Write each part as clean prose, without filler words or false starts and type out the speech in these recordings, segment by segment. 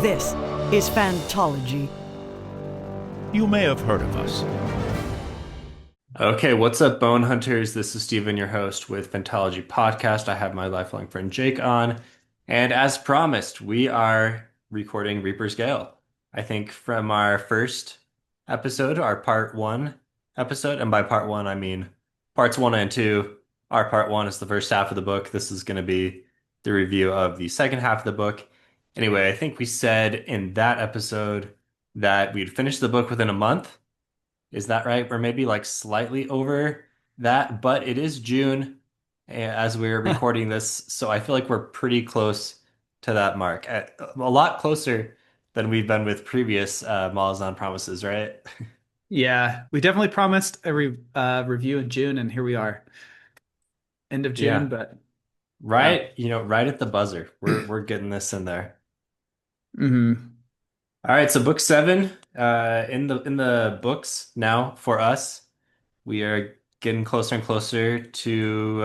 This is Fantology. You may have heard of us. Okay, what's up, Bone Hunters? This is Steven, your host with Fantology Podcast. I have my lifelong friend Jake on, and as promised, we are recording Reaper's Gale. I think from our first episode, our part one episode, and by part one, I mean parts one and two. Our part one is the first half of the book. This is going to be the review of the second half of the book. Anyway, I think we said in that episode that we'd finish the book within a month. Is that right? Or maybe like slightly over that, but it is June as we're recording this, so I feel like we're pretty close to that mark. A lot closer than we've been with previous Malazan promises, right? Yeah, we definitely promised a review in June, and here we are, end of June. Yeah, But yeah, right, right at the buzzer. We're getting this in there. hmm All right, so book seven, in the books now for us. We are getting closer and closer to,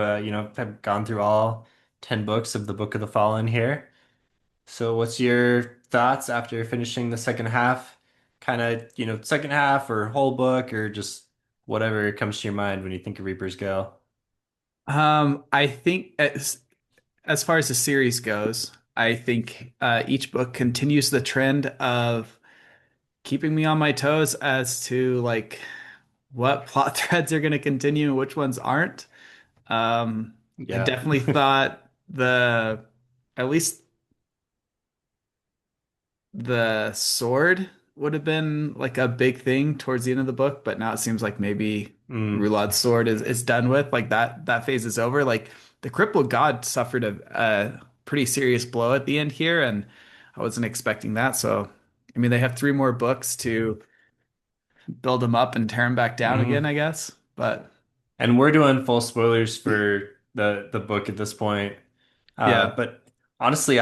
have gone through all 10 books of the Book of the Fallen here. So, what's your thoughts after finishing the second half? Kind of, second half or whole book or just whatever comes to your mind when you think of Reaper's Gale? I think as far as the series goes, I think each book continues the trend of keeping me on my toes as to like what plot threads are going to continue and which ones aren't. I Yeah. definitely thought at least the sword would have been like a big thing towards the end of the book, but now it seems like maybe Mm. Rulad's sword is done with. Like that phase is over. Like the crippled god suffered a pretty serious blow at the end here, and I wasn't expecting that. So, I mean, they have three more books to build him up and tear him back down again, hmm I guess. But And we're doing full spoilers for the book at this point. yeah, But honestly,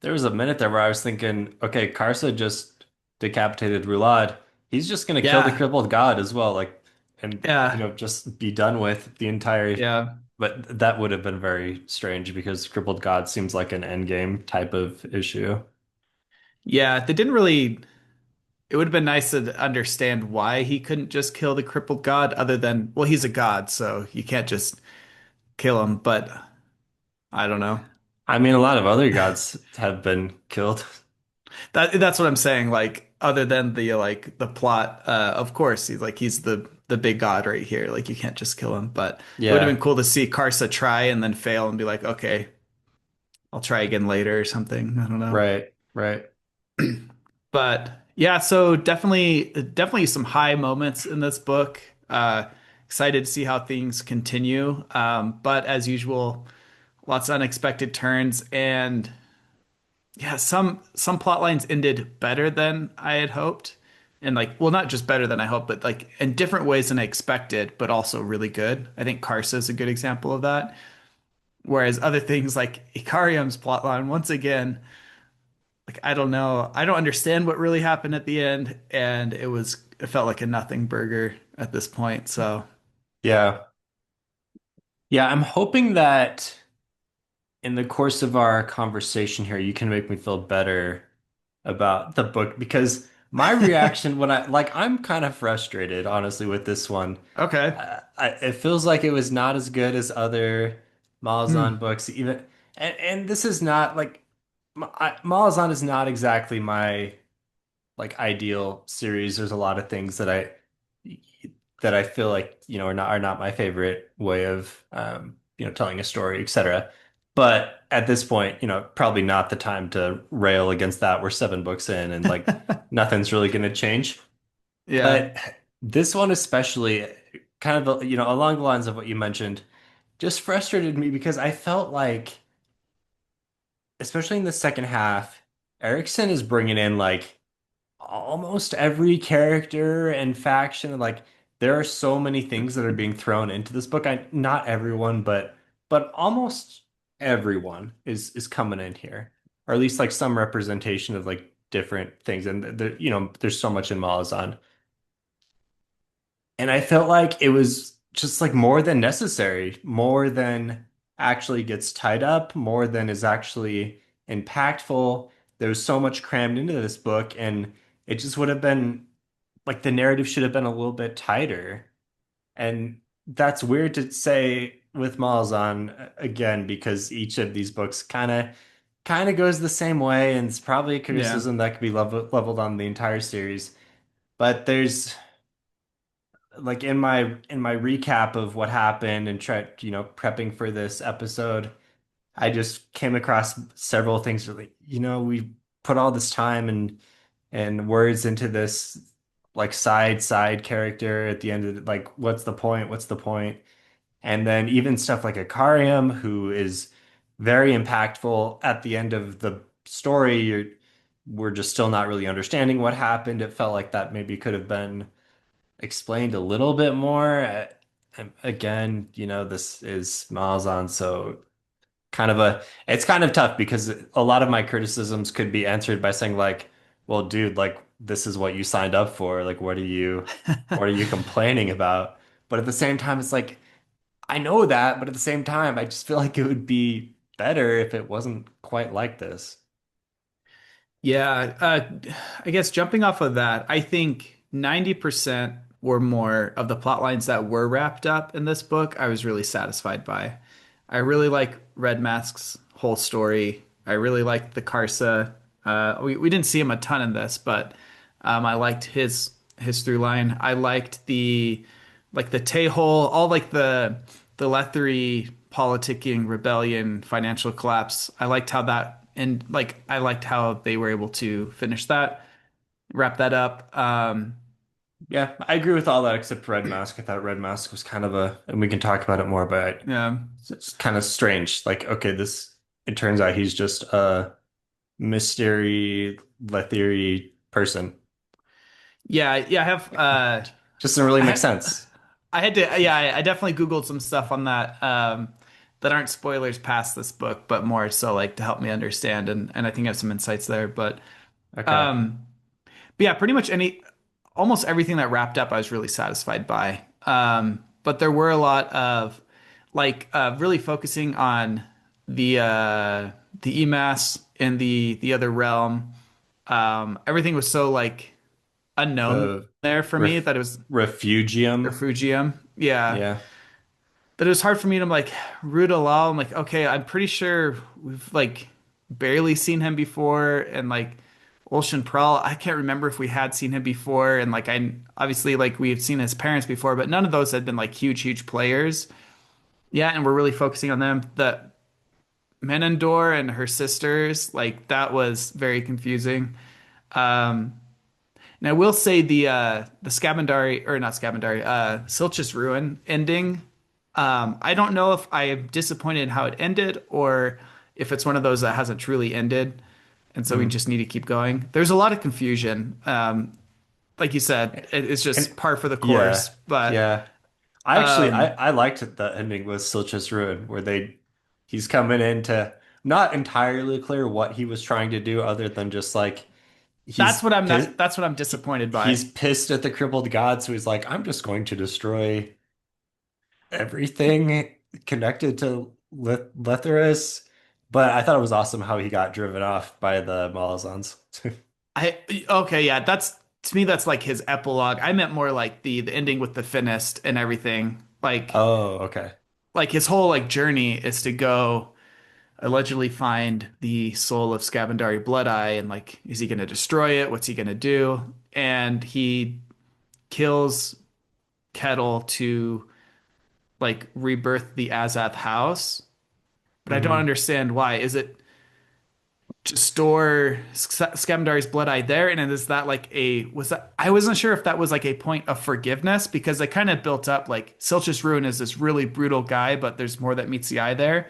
there was a minute there where I was thinking, okay, Karsa just decapitated Rulad. He's just gonna kill the yeah, crippled god as well, like, and yeah, just be done with the entire. yeah, But that would have been very strange because crippled god seems like an endgame type of issue. yeah. They didn't really. It would have been nice to understand why he couldn't just kill the crippled god, other than, well, he's a god, so you can't just kill him. But I don't know. I mean, a lot of other gods have been killed. That's what I'm saying. Like, other than the plot, of course, he's the big god right here. Like, you can't just kill him. But it would have Yeah, been cool to see Karsa try and then fail and be like, okay, I'll try again later or something. I don't know. right, right. But yeah, so definitely some high moments in this book. Excited to see how things continue. But as usual, lots of unexpected turns, and yeah, some plot lines ended better than I had hoped. And like, well, not just better than I hoped, but like in different ways than I expected, but also really good. I think Karsa is a good example of that. Whereas other things like Ikariam's plotline, once again, like I don't know, I don't understand what really happened at the end, and it felt like a nothing burger at this point. So Yeah, yeah. I'm hoping that in the course of our conversation here, you can make me feel better about the book because my reaction when I'm kind of frustrated, honestly, with this one. okay. It feels like it was not as good as other Malazan Hmm. books, even, and this is not like Malazan is not exactly my like ideal series. There's a lot of things that I feel like are not my favorite way of telling a story, etc. But at this point, probably not the time to rail against that. We're seven books in, and like nothing's really going to change. Yeah. But this one especially, kind of along the lines of what you mentioned, just frustrated me because I felt like, especially in the second half, Erikson is bringing in like almost every character and faction. Like there are so many things that are being thrown into this book. Not everyone, but almost everyone is coming in here, or at least like some representation of like different things. And there's so much in Malazan, and I felt like it was just like more than necessary, more than actually gets tied up, more than is actually impactful. there was so much crammed into this book, and it just would have been like the narrative should have been a little bit tighter. And that's weird to say with Malazan again, because each of these books kind of goes the same way, and it's probably a Yeah. criticism that could be leveled on the entire series. But there's like in my recap of what happened and prepping for this episode, I just came across several things like, we put all this time and words into this like side character at the end of like what's the point? What's the point? And then even stuff like Akarium, who is very impactful at the end of the story, we're just still not really understanding what happened. It felt like that maybe could have been explained a little bit more. Again, this is Malazan, so it's kind of tough because a lot of my criticisms could be answered by saying like, well, dude, like this is what you signed up for. Like, what are you complaining about? But at the same time, it's like, I know that, but at the same time, I just feel like it would be better if it wasn't quite like this. Yeah, I guess jumping off of that, I think 90% or more of the plot lines that were wrapped up in this book, I was really satisfied by. I really like Red Mask's whole story. I really liked the Karsa. We didn't see him a ton in this, but I liked his through line. I liked the Tay-hole, all like the Lethery politicking, rebellion, financial collapse. I liked how that and like I liked how they were able to finish that, wrap that up. Yeah, I agree with all that except Red Mask. I thought Red Mask was kind of and we can talk about it more, but Yeah. it's kind of strange. Like, okay, it turns out he's just a mystery, Lethery person. Yeah, I have Just doesn't really I make had sense. I had to yeah, I definitely Googled some stuff on that that aren't spoilers past this book, but more so like to help me understand and I think I have some insights there. Okay. Um but yeah, pretty much almost everything that wrapped up I was really satisfied by. But there were a lot of like really focusing on the EMAS in the other realm. Everything was so like unknown The there for me that it was Refugium. refugium. Yeah. Yeah. That it was hard for me to like root allow. I'm like, okay, I'm pretty sure we've like barely seen him before, and like Ocean Prawl, I can't remember if we had seen him before, and like I obviously like we had seen his parents before, but none of those had been like huge players. Yeah, and we're really focusing on them. The Menandor and her sisters, like that was very confusing. Um, and I will say the Scabandari or not Scabandari, Silch's Ruin ending. I don't know if I am disappointed in how it ended or if it's one of those that hasn't truly ended, and so we Mhm. just need to keep going. There's a lot of confusion. Like you said, it's just And par for the yeah, course. But yeah. I actually um, I liked the ending with Silch's Ruin where he's coming into not entirely clear what he was trying to do other than just like that's he's what I'm pissed not. That's what I'm disappointed by. he's pissed at the crippled god, so he's like, I'm just going to destroy everything connected to Letherus. But I thought it was awesome how he got driven off by the Malazans. I okay, yeah. That's to me. That's like his epilogue. I meant more like the ending with the Finnest and everything. Oh, okay. Like his whole like journey is to go allegedly find the soul of Scavendari Bloodeye and like is he going to destroy it? What's he going to do? And he kills Kettle to like rebirth the Azath house, but I don't Hmm. understand why. Is it to store Scavendari's Bloodeye there? And is that like was that I wasn't sure if that was like a point of forgiveness because they kind of built up like Silch's Ruin is this really brutal guy, but there's more that meets the eye there. And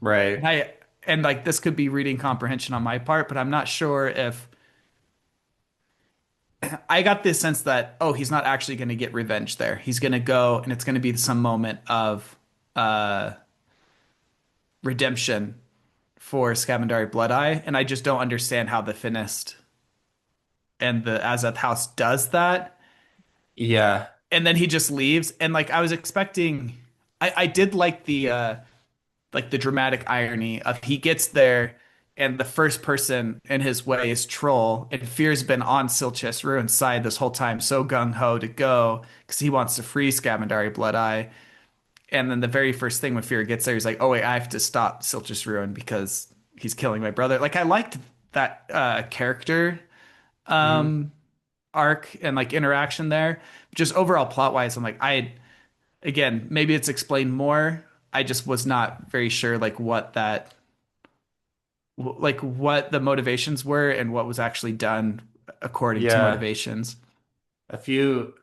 Right. I and like this could be reading comprehension on my part, but I'm not sure if I got this sense that oh, he's not actually going to get revenge there. He's going to go and it's going to be some moment of uh redemption for Scavendari Bloodeye, and I just don't understand how the Finnest and the Azeth House does that. Yeah. And then he just leaves, and like I was expecting, I did like the dramatic irony of he gets there and the first person in his way is Troll, and Fear's been on Silchest Ruin's side this whole time, so gung-ho to go because he wants to free Scamandari Blood Eye. And then the very first thing when Fear gets there, he's like, "Oh wait, I have to stop Silchest Ruin because he's killing my brother." Like I liked that character Hmm. arc and like interaction there. Just overall plot wise, I'm like, I again, maybe it's explained more. I just was not very sure like what the motivations were and what was actually done according to Yeah, motivations. a few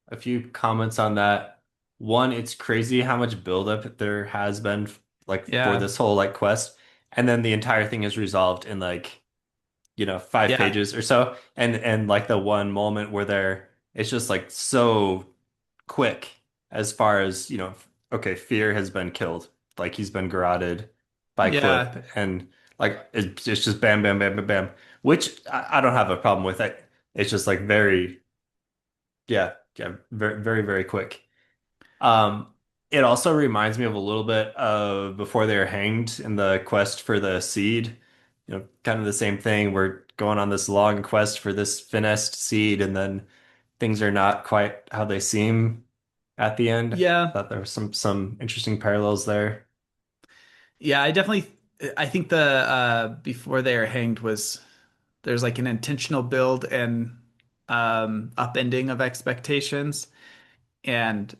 a few comments on that. One, it's crazy how much buildup there has been like for Yeah. this whole like quest, and then the entire thing is resolved in like 5 Yeah. pages or so, and like the one moment where it's just like so quick as far as okay, Fear has been killed, like he's been garroted by Yeah. Clip, and like it's just bam, bam, bam, bam, bam, which I don't have a problem with it. It's just like very, yeah, yeah, very, very, very quick. Um, it also reminds me of a little bit of before they were hanged in the quest for the seed. Kind of the same thing. We're going on this long quest for this finessed seed, and then things are not quite how they seem at the end. I Yeah. thought there were some interesting parallels there. Yeah, I think the before they are hanged was there's like an intentional build and upending of expectations. And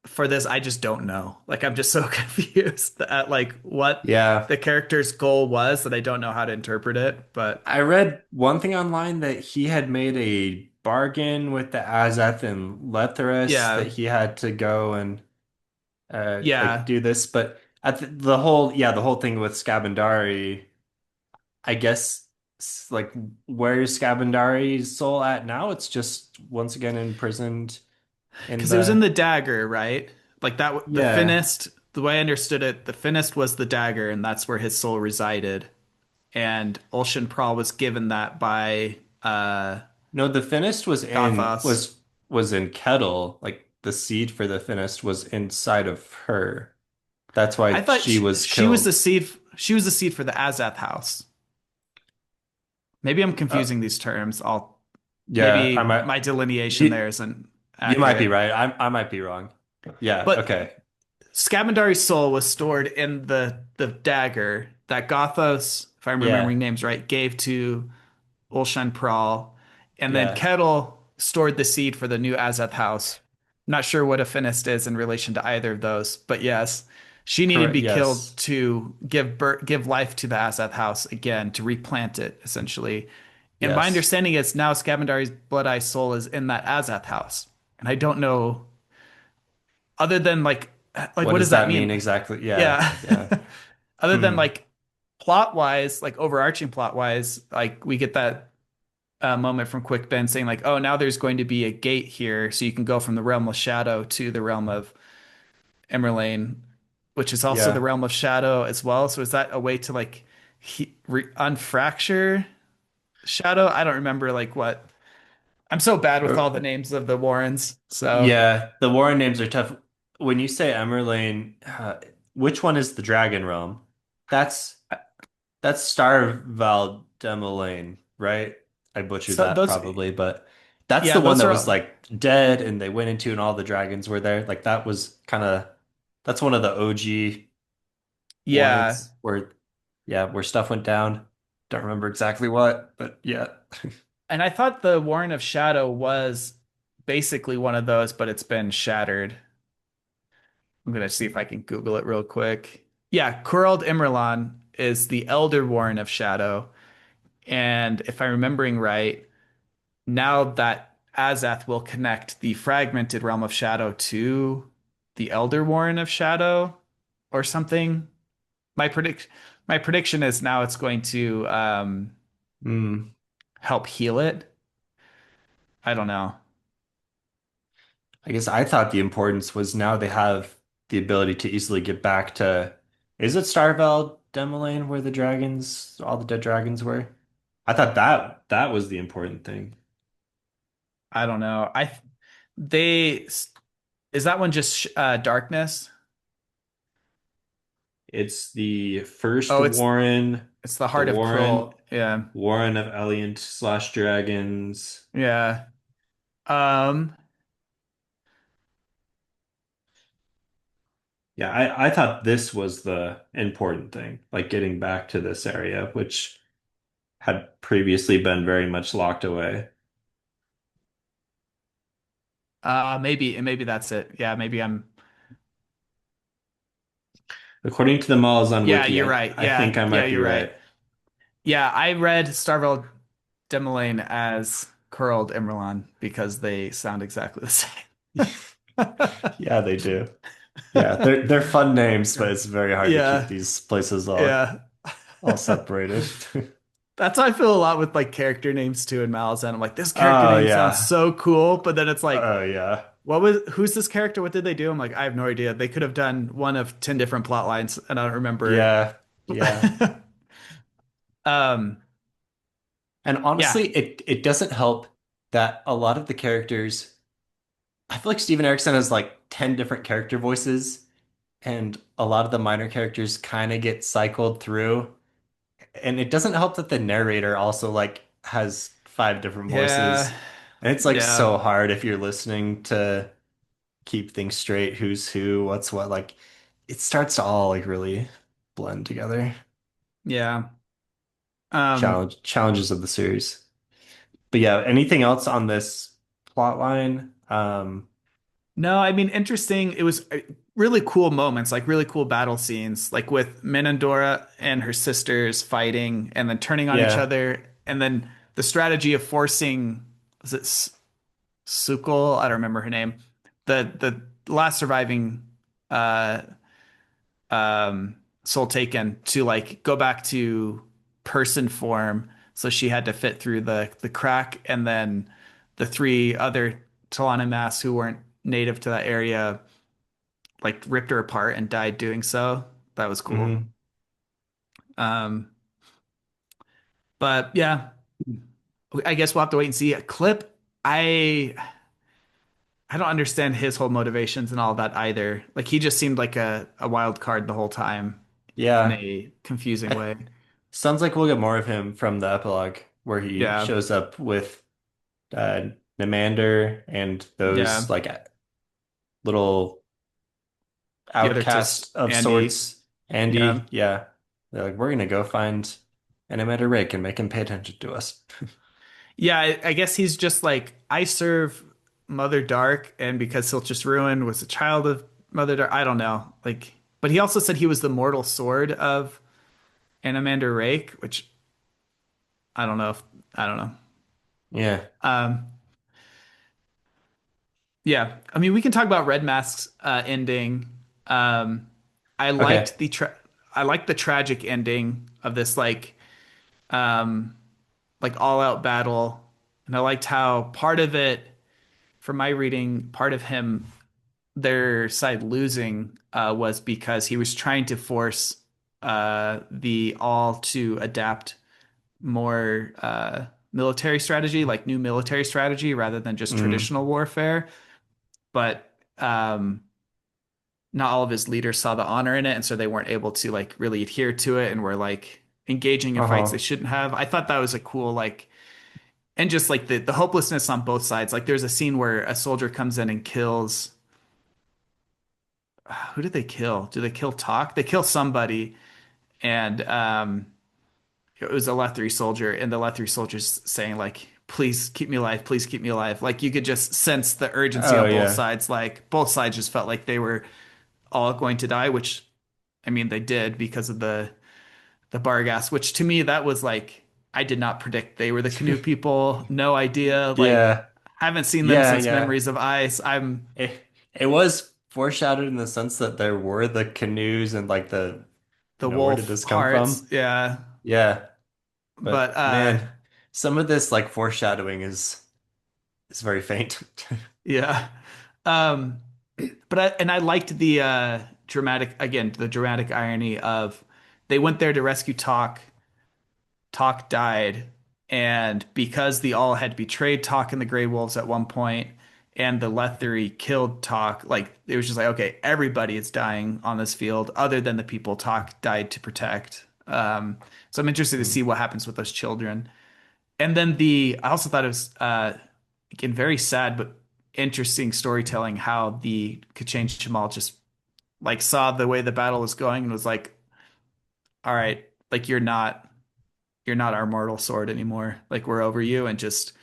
for this, I just don't know. Like I'm just so confused at like what Yeah, the character's goal was that I don't know how to interpret it. But I read one thing online that he had made a bargain with the Azeth and Lethrus that yeah, he had to go and like yeah, do this, but at the whole thing with Scabandari, I guess like where's Scabandari's soul at now? It's just once again imprisoned in because it was in the the dagger, right? Like the yeah. Finnest. The way I understood it, the Finnest was the dagger, and that's where his soul resided. And Ocean Prawl was given that by No, the Finnest Gothos. was in Kettle. Like the seed for the Finnest was inside of her. That's I why thought she was she was the killed. seed. She was the seed for the Azath house. Maybe I'm Uh, confusing these terms. I'll yeah, I maybe might my delineation you, there isn't you might be accurate. right. I might be wrong. Yeah, But okay. Scamandari's soul was stored in the dagger that Gothos, if I'm Yeah. remembering names right, gave to Ulshan Prawl, and then Yeah. Kettle stored the seed for the new Azath house. Not sure what a Finnest is in relation to either of those, but yes, she needed to Correct. be killed Yes. to give life to the Azath house again, to replant it essentially. And my Yes. understanding is now Scamandari's Blood Eye soul is in that Azath house, and I don't know other than like What what does does that that mean mean? exactly? Yeah. Yeah. Yeah. Other than Hmm. like plot wise, like overarching plot wise, like we get that moment from Quick Ben saying like, "Oh, now there's going to be a gate here, so you can go from the realm of shadow to the realm of Emerlane, which is also the Yeah. realm of shadow as well." So is that a way to like unfracture shadow? I don't remember like what. I'm so bad with all the names of the Warrens. So Yeah, the Warren names are tough. When you say Emerlane, which one is the Dragon Realm? That's that's Star Valdemolane, right? I butchered so that those probably, but that's the yeah, one those that are was like dead and they went into and all the dragons were there. Like that was that's one of the OG yeah. Warrens where stuff went down. Don't remember exactly what, but yeah. And I thought the Warren of Shadow was basically one of those, but it's been shattered. I'm gonna see if I can Google it real quick. Yeah, Kurald Immerlan is the Elder Warren of Shadow. And if I'm remembering right, now that Azath will connect the fragmented realm of Shadow to the Elder Warren of Shadow or something. My prediction is now it's going to Hmm. help heal it. I don't know. I guess I thought the importance was now they have the ability to easily get back to, is it Starveld Demolane where all the dead dragons were? I thought that was the important thing. I don't know. They is that one just darkness? It's the first Oh, it's Warren. It's the The heart of Warren, Krull. Yeah. Warren of Eliant slash Dragons. Yeah. Um, Yeah, I thought this was the important thing, like getting back to this area, which had previously been very much locked away. maybe that's it. Yeah, maybe I'm According to the Malazan Yeah, wiki, you're right. I think I Yeah, might be you're right. right. Yeah, I read Starville Demoline as Curled Immerlon because they sound exactly the same. Yeah, they do. Yeah, they're fun names, but it's very hard to keep Yeah, these places yeah. all separated. That's how I feel a lot with like character names too in Malazan. I'm like, this character Oh name sounds yeah. so cool, but then it's like, Oh yeah. who's this character? What did they do? I'm like, I have no idea. They could have done one of 10 different plot lines, and I don't remember. Yeah. Yeah. Um, And yeah, honestly, it doesn't help that a lot of the characters, I feel like Steven Erikson has like 10 different character voices, and a lot of the minor characters kind of get cycled through. And it doesn't help that the narrator also like has five different yeah, voices. And it's like yeah, so hard if you're listening to keep things straight, who's who, what's what. Like it starts to all like really blend together. yeah. Um, Challenges of the series. But yeah, anything else on this plot line? No, I mean, interesting. It was really cool moments, like really cool battle scenes, like with Menandora and her sisters fighting and then turning on each Yeah. other. And then the strategy of forcing, was it Sukul? I don't remember her name. The last surviving uh soul taken to like go back to person form. So she had to fit through the crack, and then the three other Talana Mass who weren't native to that area like ripped her apart and died doing so. That was cool. Hmm. Um, but yeah, I guess we'll have to wait and see. Clip, I I don't understand his whole motivations and all that either. Like he just seemed like a wild card the whole time in Yeah. a confusing way. Sounds like we'll get more of him from the epilogue where he Yeah, shows up with uh Namander and those yeah. like little The other tis outcast of Andy. sorts. Yeah. Andy, yeah. They're like, we're gonna go find Animator Rick and make him pay attention to us. Yeah, I guess he's just like, I serve Mother Dark, and because Silchus Ruin was a child of Mother Dark, I don't know. Like, but he also said he was the mortal sword of Animander Rake, which I don't know if I don't know. Yeah. Um, yeah, I mean, we can talk about Red Mask's ending. Um, I Okay. liked I liked the tragic ending of this um like all out battle, and I liked how part of it, from my reading, part of him their side losing was because he was trying to force the all to adapt more military strategy, like new military strategy, rather than just Mm. traditional warfare. But not all of his leaders saw the honor in it, and so they weren't able to like really adhere to it, and were like engaging in fights they Uh-huh. shouldn't have. I thought that was a cool like, and just like the hopelessness on both sides. Like there's a scene where a soldier comes in and kills, who did they kill? Do they kill Talk? They kill somebody, and it was a Lethri soldier, and the Lethri soldier's saying like, "Please keep me alive, please keep me alive." Like you could just sense the urgency Oh on both yeah. sides. Like both sides just felt like they were all going to die, which I mean they did because of the Bargas. Which to me that was like, I did not predict they were the canoe people. No idea. Like Yeah. haven't seen them Yeah, since yeah. Memories of Ice. I'm It was foreshadowed in the sense that there were the canoes and like the where did wolf this come hearts, from? yeah. Yeah. But But man, some of this like foreshadowing is very faint. yeah. Um, but I liked the the dramatic irony of they went there to rescue Talk. Talk died, and because the All had betrayed Talk and the Grey Wolves at one point, and the Letheri killed Talk, like it was just like, okay, everybody is dying on this field, other than the people Talk died to protect. So I'm interested to Mm. see what happens with those children. And then I also thought it was again very sad but interesting storytelling how the Kachin Shamal just like saw the way the battle was going and was like, all right, like you're not our mortal sword anymore. Like we're over you and just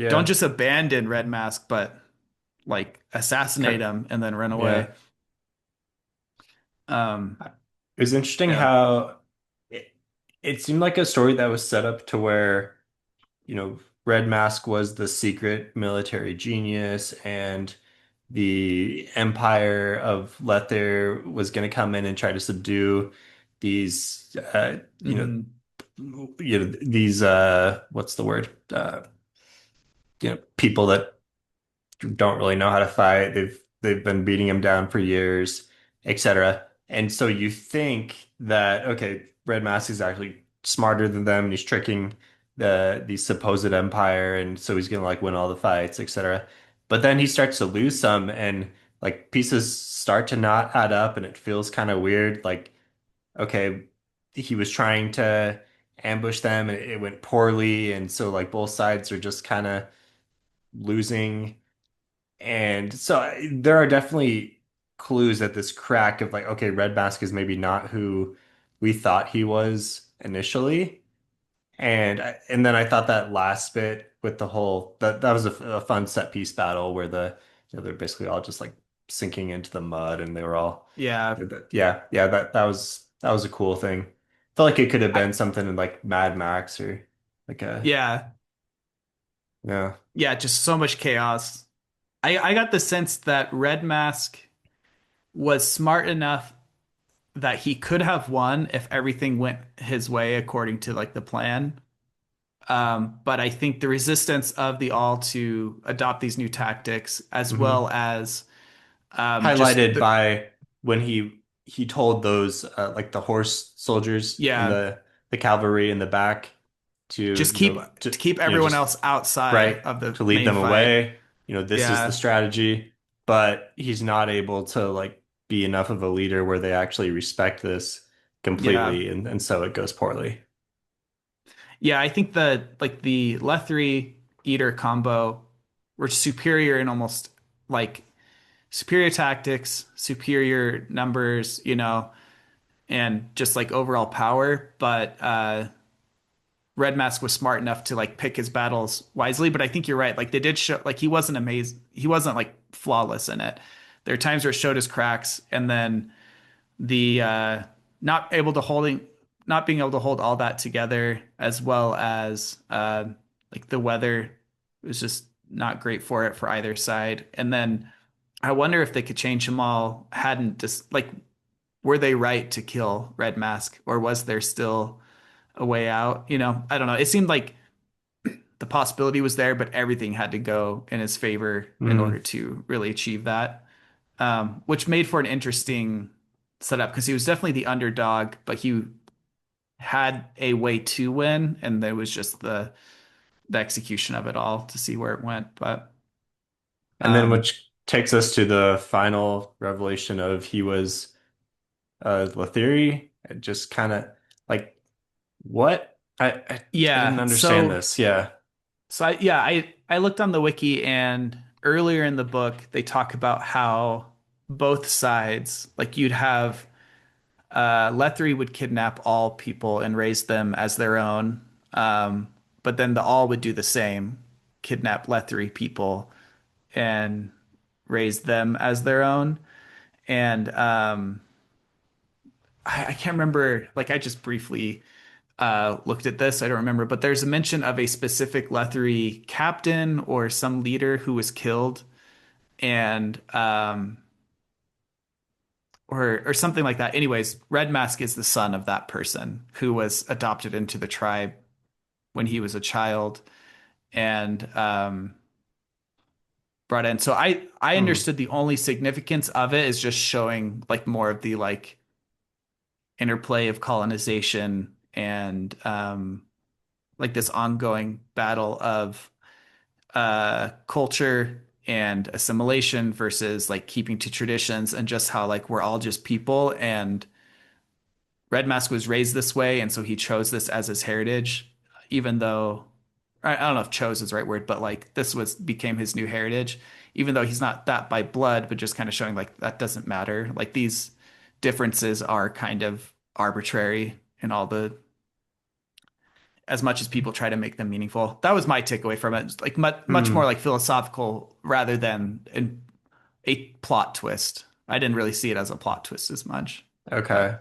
don't Yeah. just abandon Red Mask, but like assassinate Cut- him and then run away. Yeah. Um, It was interesting yeah. how it, it seemed like a story that was set up to where, Red Mask was the secret military genius and the Empire of Lether was going to come in and try to subdue these, Hmm. these, what's the word? People that don't really know how to fight. They've been beating him down for years, etc. And so you think that okay, Red Mask is actually smarter than them, and he's tricking the supposed empire, and so he's gonna like win all the fights, etc. But then he starts to lose some, and like pieces start to not add up, and it feels kind of weird. Like okay, he was trying to ambush them, and it went poorly, and so like both sides are just kind of losing. And so there are definitely clues at this crack of like, okay, Red Mask is maybe not who we thought he was initially. And then I thought that last bit with the whole that was a fun set piece battle where they're basically all just like sinking into the mud and they were all Yeah. yeah, that was a cool thing. Felt like it could have I, been something in like Mad Max or like a yeah. yeah. Yeah. Just so much chaos. I got the sense that Red Mask was smart enough that he could have won if everything went his way according to like the plan. But I think the resistance of the all to adopt these new tactics, as Mhm. well as just Highlighted by when he told those like the horse soldiers and yeah, the cavalry in the back to just keep to keep everyone just else outside right of the to lead main them fight. away. This is the Yeah, strategy, but he's not able to like be enough of a leader where they actually respect this yeah, completely, and so it goes poorly. yeah. I think the Lethri Eater combo were superior in almost like superior tactics, superior numbers, and just like overall power. But Red Mask was smart enough to like pick his battles wisely. But I think you're right. Like they did show like he wasn't amazing. He wasn't like flawless in it. There are times where it showed his cracks, and then the not able to holding not being able to hold all that together, as well as like the weather was just not great for it for either side. And then I wonder if they could change them all hadn't just like were they right to kill Red Mask, or was there still a way out? I don't know. It seemed like the possibility was there, but everything had to go in his favor in order Mhm. to really achieve that, which made for an interesting setup because he was definitely the underdog, but he had a way to win, and there was just the execution of it all to see where it went. But And then um, which takes us to the final revelation of he was Letheri. It just kind of like what? I didn't yeah, understand so this. Yeah. I looked on the wiki, and earlier in the book they talk about how both sides, like you'd have Lethri would kidnap all people and raise them as their own. Um, but then the all would do the same, kidnap Lethri people and raise them as their own. And I can't remember, like I just briefly looked at this. I don't remember, but there's a mention of a specific Lethri captain or some leader who was killed, and or something like that. Anyways, Red Mask is the son of that person who was adopted into the tribe when he was a child and brought in. So I Hmm. understood the only significance of it is just showing like more of the like interplay of colonization and like this ongoing battle of culture and assimilation versus like keeping to traditions and just how like we're all just people and Red Mask was raised this way, and so he chose this as his heritage, even though I don't know if chose is the right word, but like this was became his new heritage, even though he's not that by blood, but just kind of showing like that doesn't matter. Like these differences are kind of arbitrary in all the as much as people try to make them meaningful. That was my takeaway from it. It's like much more Hmm. like philosophical rather than a plot twist. I didn't really see it as a plot twist as much, but Okay.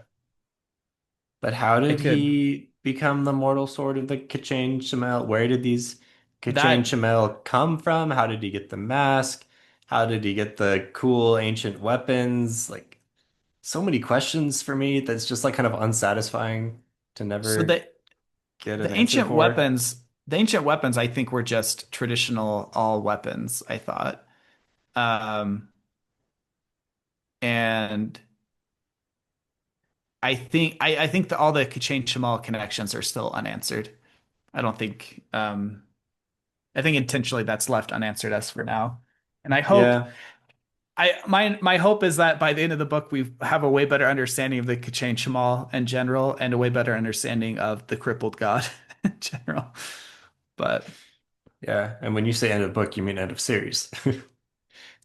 But how it did could. he become the mortal sword of the Kachane Shamel? Where did these Kachane That Shamel come from? How did he get the mask? How did he get the cool ancient weapons? Like so many questions for me that's just like kind of unsatisfying to so never the get an the answer ancient for. weapons, the ancient weapons, I think were just traditional all weapons, I thought. Um, and I think that all the Kachain Shamal connections are still unanswered. I don't think I think intentionally that's left unanswered as for now. And I hope Yeah. my hope is that by the end of the book we have a way better understanding of the Kachain Shamal in general and a way better understanding of the crippled god in general. But Yeah. And when you say end of book, you mean end of series.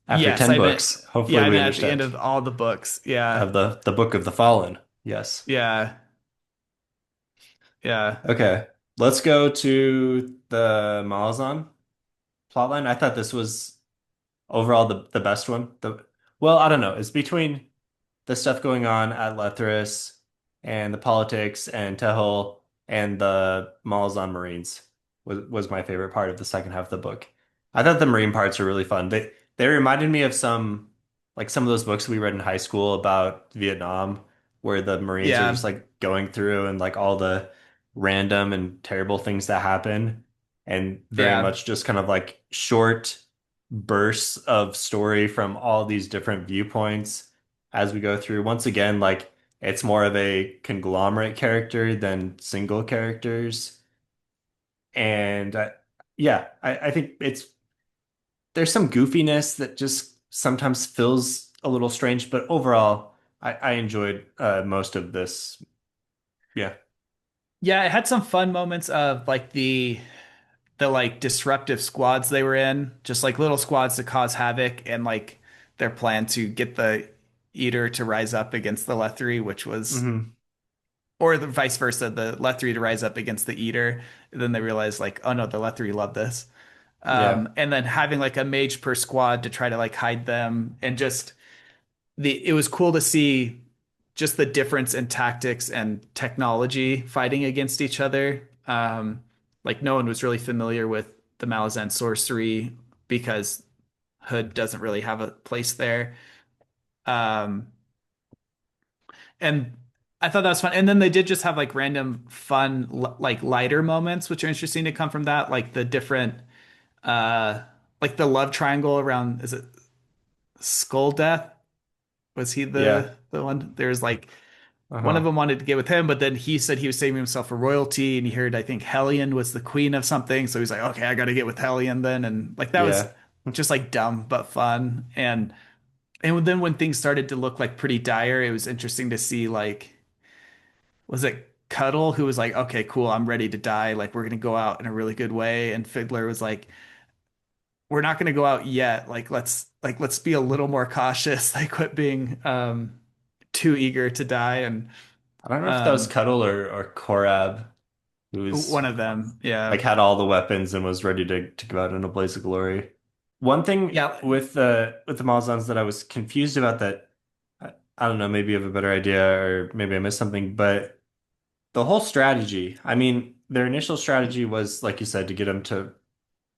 After yes, 10 I meant books, hopefully yeah, I we meant at the end understand. of all the books. Yeah. Of the Book of the Fallen. Yes. Yeah. Yeah. Okay. Let's go to the Malazan plotline. I thought this was overall the best one. Well, I don't know. It's between the stuff going on at Lethris and the politics and Tehol and the Malazan Marines was my favorite part of the second half of the book. I thought the Marine parts were really fun. They reminded me of some of those books we read in high school about Vietnam, where the Marines are just Yeah. like going through and like all the random and terrible things that happen, and very Yeah. much just kind of like short bursts of story from all these different viewpoints as we go through. Once again, like it's more of a conglomerate character than single characters. And yeah, I think there's some goofiness that just sometimes feels a little strange, but overall, I enjoyed most of this. Yeah, Yeah, it had some fun moments of like the like disruptive squads they were in, just like little squads to cause havoc and like their plan to get the Eater to rise up against the Lethri, which was hmm or the vice versa, the Lethri to rise up against the Eater. And then they realized like, oh no, the Lethri love this. yeah, And then having like a mage per squad to try to like hide them and just it was cool to see just the difference in tactics and technology fighting against each other. Like no one was really familiar with the Malazan sorcery because Hood doesn't really have a place there. Um, and I thought that was fun. And then they did just have like random fun, like lighter moments, which are interesting to come from that. Like the different, uh, like the love triangle around, is it Skull Death? Was he yeah, the one? There's like one of uh-huh, them wanted to get with him, but then he said he was saving himself for royalty, and he heard I think Hellion was the queen of something, so he's like, okay, I got to get with Hellion then, and like that was yeah. just like dumb but fun, and then when things started to look like pretty dire, it was interesting to see like was it Cuddle who was like, okay, cool, I'm ready to die, like we're gonna go out in a really good way, and Fiddler was like, we're not gonna go out yet, like let's be a little more cautious, like quit being too eager to die, and I don't know if that was um Cuddle or Korab, who was one of them, yeah. like had all the weapons and was ready to go out in a blaze of glory. One thing Yeah, with the Malazans that I was confused about that I don't know, maybe you have a better idea or maybe I missed something, but the whole strategy, I mean, their initial strategy was, like you said, to get them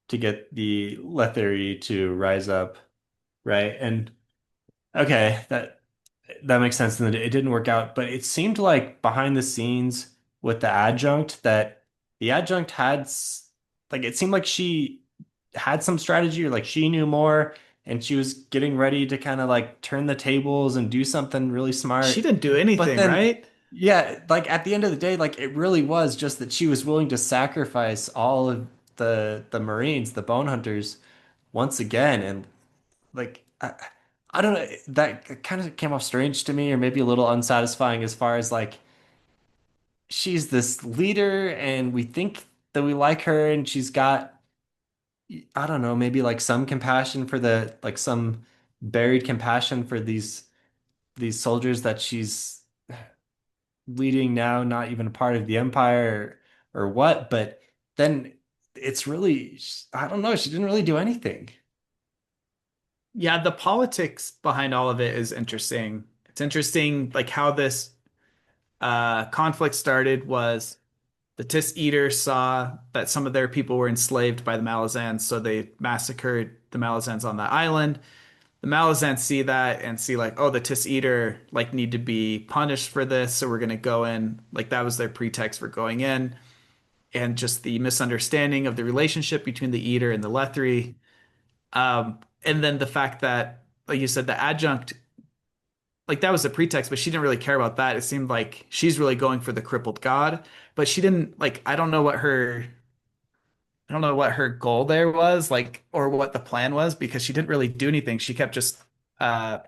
to get the Letheri to rise up, right? And okay, that makes sense. And it didn't work out, but it seemed like behind the scenes with the adjunct that the adjunct like it seemed like she had some strategy or like she knew more and she was getting ready to kind of like turn the tables and do something really she smart. didn't do But anything, then right? yeah, like at the end of the day, like it really was just that she was willing to sacrifice all of the Marines, the bone hunters once again and like I don't know that kind of came off strange to me or maybe a little unsatisfying as far as like she's this leader and we think that we like her and she's got I don't know, maybe like some compassion for the like some buried compassion for these soldiers that she's leading now, not even a part of the empire or what, but then it's really I don't know, she didn't really do anything. Yeah, the politics behind all of it is interesting. It's interesting, like how this conflict started was the Tis Eaters saw that some of their people were enslaved by the Malazans, so they massacred the Malazans on that island. The Malazans see that and see like, oh, the Tis Eater like need to be punished for this, so we're gonna go in. Like that was their pretext for going in, and just the misunderstanding of the relationship between the Eater and the Lethri. And then the fact that, like you said, the adjunct, like that was the pretext, but she didn't really care about that. It seemed like she's really going for the crippled god, but she didn't like, I don't know what her goal there was, like, or what the plan was, because she didn't really do anything. She kept just uh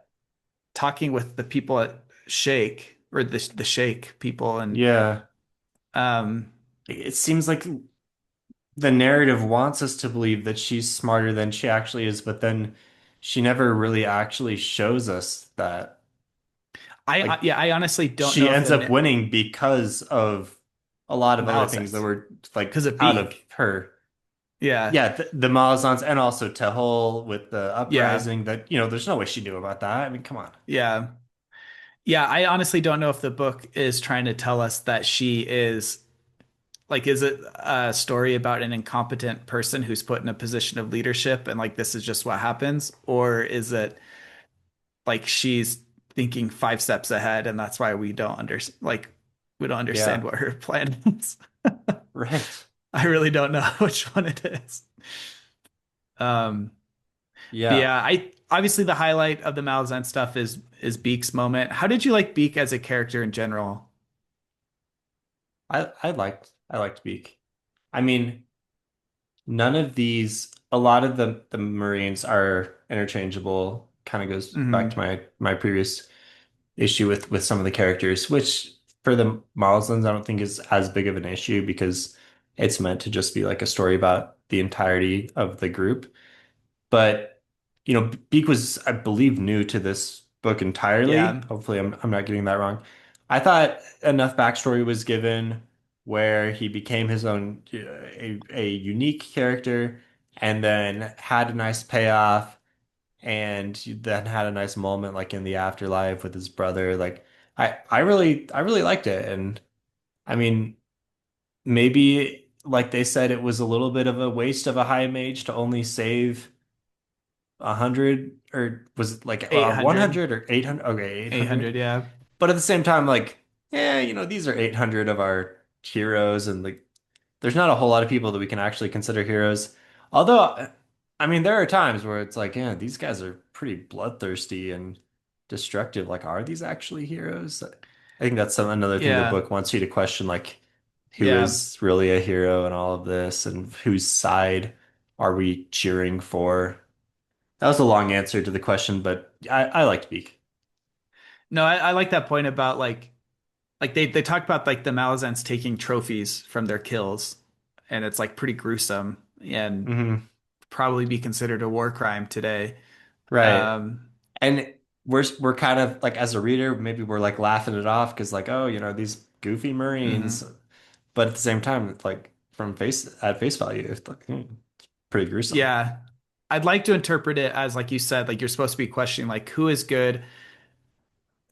talking with the people at Shake or the Shake people, and Yeah. um It seems like the narrative wants us to believe that she's smarter than she actually is, but then she never really actually shows us that. Like yeah, I honestly don't she know if ends up winning because of a lot the of other things that Malazans were like because of out of Beak. her. Yeah, Yeah, the Malazans and also Tehol with the yeah, uprising that, there's no way she knew about that. I mean, come on. yeah. Yeah, I honestly don't know if the book is trying to tell us that she is like, is it a story about an incompetent person who's put in a position of leadership and like this is just what happens? Or is it like she's thinking 5 steps ahead and that's why we don't understand Yeah, what her plan is? right. I really don't know which one it is. Um, but Yeah. yeah, I obviously the highlight of the Malazan stuff is Beak's moment. How did you like Beak as a character in general? I liked Beak. I mean, none of these, a lot of the Marines are interchangeable. Kind of goes back to Hmm. my previous issue with some of the characters, which for the Mauslands I don't think is as big of an issue because it's meant to just be like a story about the entirety of the group. But Beak was, I believe, new to this book entirely. Yeah. Hopefully, I'm not getting that wrong. I thought enough backstory was given where he became his own a unique character, and then had a nice payoff, and then had a nice moment like in the afterlife with his brother. Like I really liked it, and I mean maybe like they said it was a little bit of a waste of a high mage to only save 100 or was it like 800. 100 or 800? Okay, 800. 800, yeah. But at the same time, like, yeah, these are 800 of our heroes, and like, there's not a whole lot of people that we can actually consider heroes. Although, I mean, there are times where it's like, yeah, these guys are pretty bloodthirsty and destructive. Like, are these actually heroes? I think that's another thing the Yeah. book wants you to question, like, who Yeah. is really a hero in all of this, and whose side are we cheering for? That was a long answer to the question, but I liked Beak. No, I like that point about like they talk about like the Malazans taking trophies from their kills, and it's like pretty gruesome and Hmm. probably be considered a war crime today. Right. Um, And we're kind of like as a reader, maybe we're like laughing it off because like, oh, these goofy Marines. mhm. But at the same time, it's like from face value, it's like pretty gruesome. Yeah. I'd like to interpret it as like you said, like you're supposed to be questioning like who is good,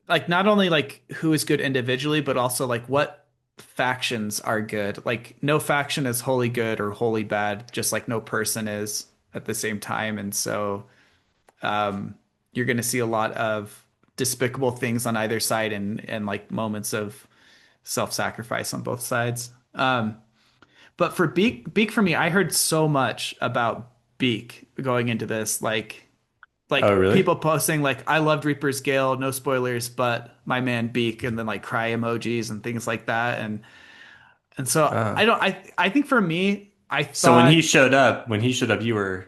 like not only like who is good individually, but also like what factions are good. Like no faction is wholly good or wholly bad, just like no person is at the same time. And so um, you're going to see a lot of despicable things on either side and like moments of self-sacrifice on both sides. But for Beak for me, I heard so much about Beak going into this, Oh, like really? people posting like I loved Reaper's Gale, no spoilers, but my man Beak, and then like cry emojis and things like that, and so Uh, I think for me, I so thought when he showed up, you were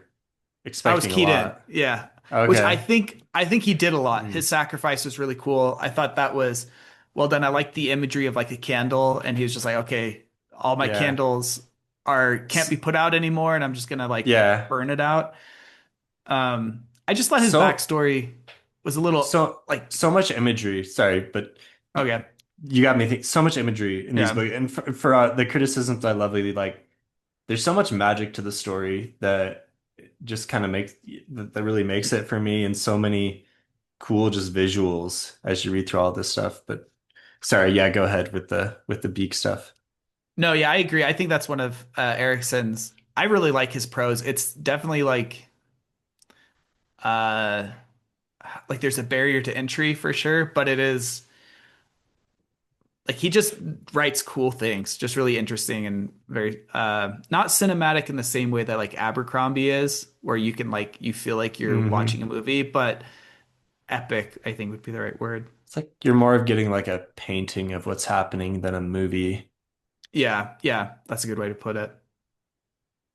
I was expecting a keyed in, lot. yeah, which Okay. I think he did a lot. Hmm. His sacrifice was really cool. I thought that was well, then I like the imagery of like a candle, and he was just like, okay, all my Yeah. candles are can't be S- put out anymore, and I'm just gonna like Yeah. burn it out. I just thought his So backstory was a little so like, so much imagery. Sorry, but okay, you got me think so much imagery in these yeah. books. And for the criticisms I lovely like, there's so much magic to the story that just kind of makes that really makes it for me, and so many cool just visuals as you read through all this stuff. But sorry, yeah, go ahead with the beak stuff. No, yeah, I agree. I think that's one of Erikson's. I really like his prose. It's definitely uh like there's a barrier to entry for sure, but it is like he just writes cool things, just really interesting and very not cinematic in the same way that like Abercrombie is, where you can like you feel like you're Hmm. watching a movie, but epic, I think would be the right word. It's like you're more of getting like a painting of what's happening than a movie. Yeah, yeah, that's a good way to put it.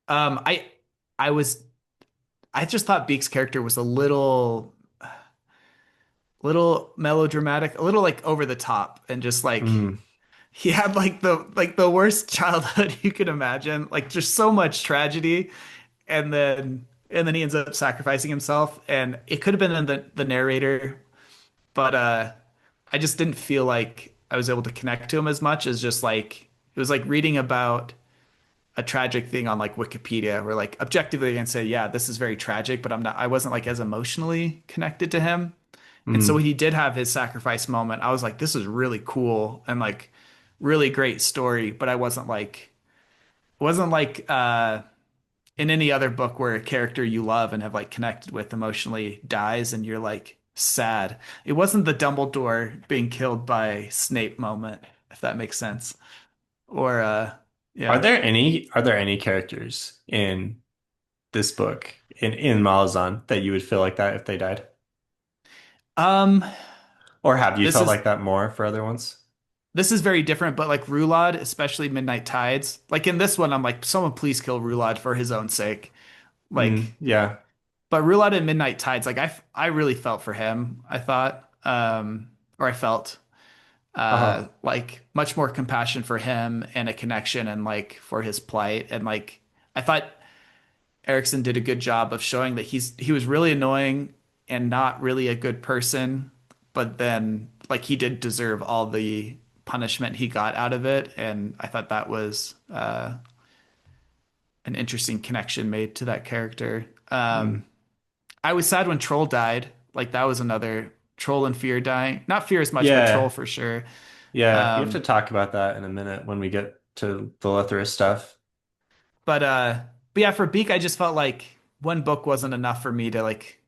Um, I I was I just thought Beak's character was a little melodramatic, a little like over the top, and just like Mm, he had like the worst childhood you could imagine, like just so much tragedy, and then he ends up sacrificing himself, and it could have been in the narrator, but I just didn't feel like I was able to connect to him as much as just like it was like reading about a tragic thing on like Wikipedia where like objectively I can say, yeah, this is very tragic, but I wasn't like as emotionally connected to him. And so mm. when he did have his sacrifice moment, I was like, this is really cool and like really great story, but I wasn't like in any other book where a character you love and have like connected with emotionally dies and you're like sad. It wasn't the Dumbledore being killed by Snape moment, if that makes sense. Or yeah. Are there any characters in this book in Malazan that you would feel like that if they died? Um Or have you this felt is like that more for other ones? this is very different, but like Rulad, especially Midnight Tides, like in this one, I'm like, someone please kill Rulad for his own sake. Like, Mm, yeah. but Rulad and Midnight Tides, like I really felt for him, I thought. Or I felt Uh-huh. like much more compassion for him and a connection and like for his plight. And like I thought Erikson did a good job of showing that he was really annoying and not really a good person, but then like he did deserve all the punishment he got out of it, and I thought that was an interesting connection made to that character. Mm. I was sad when Troll died. Like that was another Troll and Fear dying. Not Fear as much, but Troll Yeah. for sure. Yeah. We have to Um, talk about that in a minute when we get to the Lithra stuff. but uh, but yeah, for Beak, I just felt like one book wasn't enough for me to like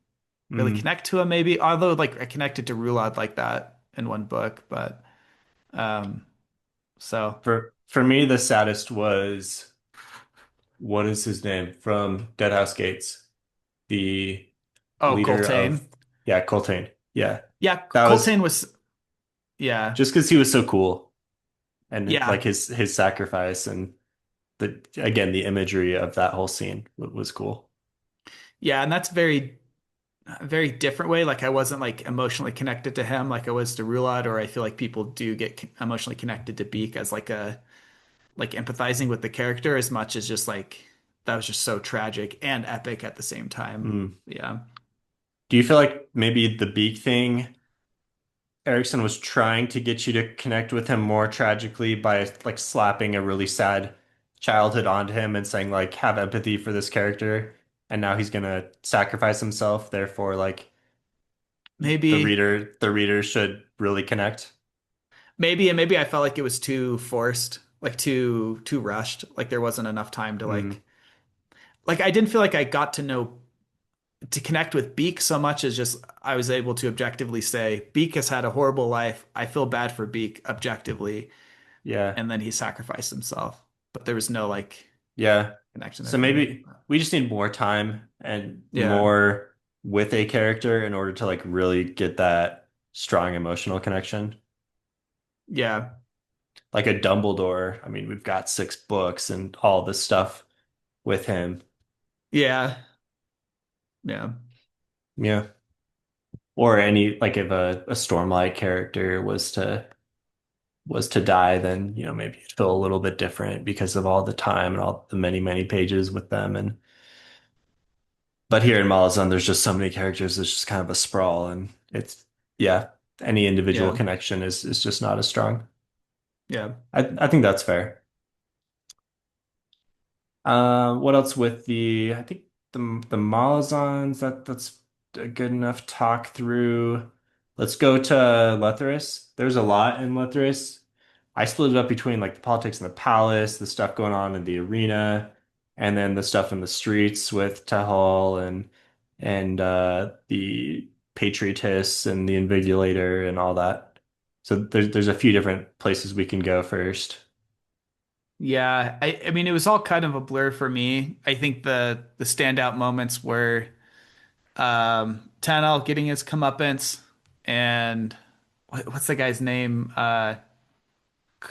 really Mm. connect to him maybe, although like I connected to Rulad like that in one book, but um so For me, the saddest was what is his name from Deadhouse Gates? The oh, leader of, Coltane. yeah, Coltane. Yeah. Yeah, That was Coltane was, yeah, just because he was so cool, and like yeah, his sacrifice, and the again the imagery of that whole scene was cool. yeah, and that's very different way. Like I wasn't like emotionally connected to him like I was to Rulad, or I feel like people do get emotionally connected to Beak as like a like empathizing with the character as much as just like that was just so tragic and epic at the same time. Mm. Yeah. Do you feel like maybe the beak thing, Erikson was trying to get you to connect with him more tragically by like slapping a really sad childhood onto him and saying like have empathy for this character, and now he's gonna sacrifice himself, therefore like Maybe the reader should really connect. maybe and maybe I felt like it was too forced, like too rushed. Like there wasn't enough time to Mm, like I didn't feel like I got to connect with Beak so much as just I was able to objectively say Beak has had a horrible life. I feel bad for Beak objectively, yeah. and then he sacrificed himself. But there was no like Yeah. connection there So for me. maybe we just need more time and Yeah. more with a character in order to like really get that strong emotional connection. Yeah. Like a Dumbledore, I mean, we've got 6 books and all this stuff with him. Yeah. Yeah. Yeah. Or any like if a Stormlight character was to was to die, then, maybe it'd feel a little bit different because of all the time and all the many, many pages with them. But here in Malazan, there's just so many characters, it's just kind of a sprawl, and yeah, any individual Yeah. connection is just not as strong. Yeah. I think that's fair. What else with I think the Malazans, that's a good enough talk through. Let's go to Lethris. There's a lot in Lethris. I split it up between like the politics in the palace, the stuff going on in the arena, and then the stuff in the streets with Tehol and the Patriotists and the Invigilator and all that. So there's a few different places we can go first. Yeah, I mean it was all kind of a blur for me. I think the standout moments were Tanel getting his comeuppance and what's the guy's name? K-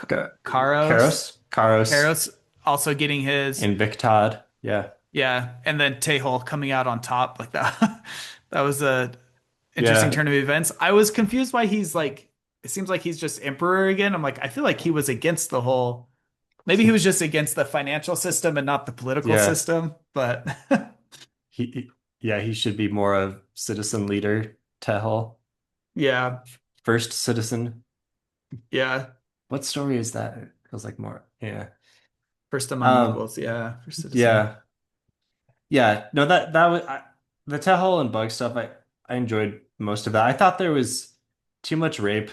Ka- Karos. Karos, Karos also getting his, Invictad. Yeah. yeah, and then Tehol coming out on top like that. That was a interesting Yeah. turn of events. I was confused why he's like it seems like he's just emperor again. I'm like I feel like he was against the whole maybe he was just against the financial system and not the political Yeah. system, but Yeah, he should be more of citizen leader, Tehol. yeah, First citizen. yeah. What story is that? It feels like more. Yeah. First among Um, equals, yeah, for citizen. yeah. Yeah. No, that was the Tehol and bug stuff, I enjoyed most of that. I thought there was too much rape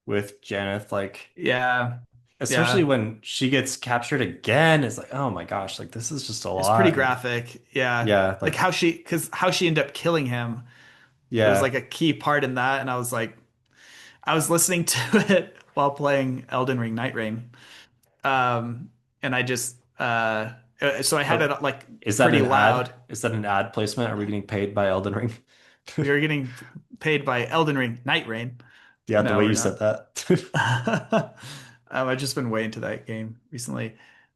with Janeth, like Yeah, especially yeah. when she gets captured again. It's like, oh my gosh, like this is just a It's pretty lot. And graphic. Yeah. yeah, Like like how she ended up killing him. It was like yeah. a key part in that. And I was like, I was listening to it while playing Elden Ring Night Rain. And I just, so I had Oh, it like is that pretty an ad? loud. Is that an ad placement? Are we getting paid by Elden Ring? We were getting paid by Elden Ring Night Rain. Yeah, the No, way we're you not. said that. I've just been way into that game recently.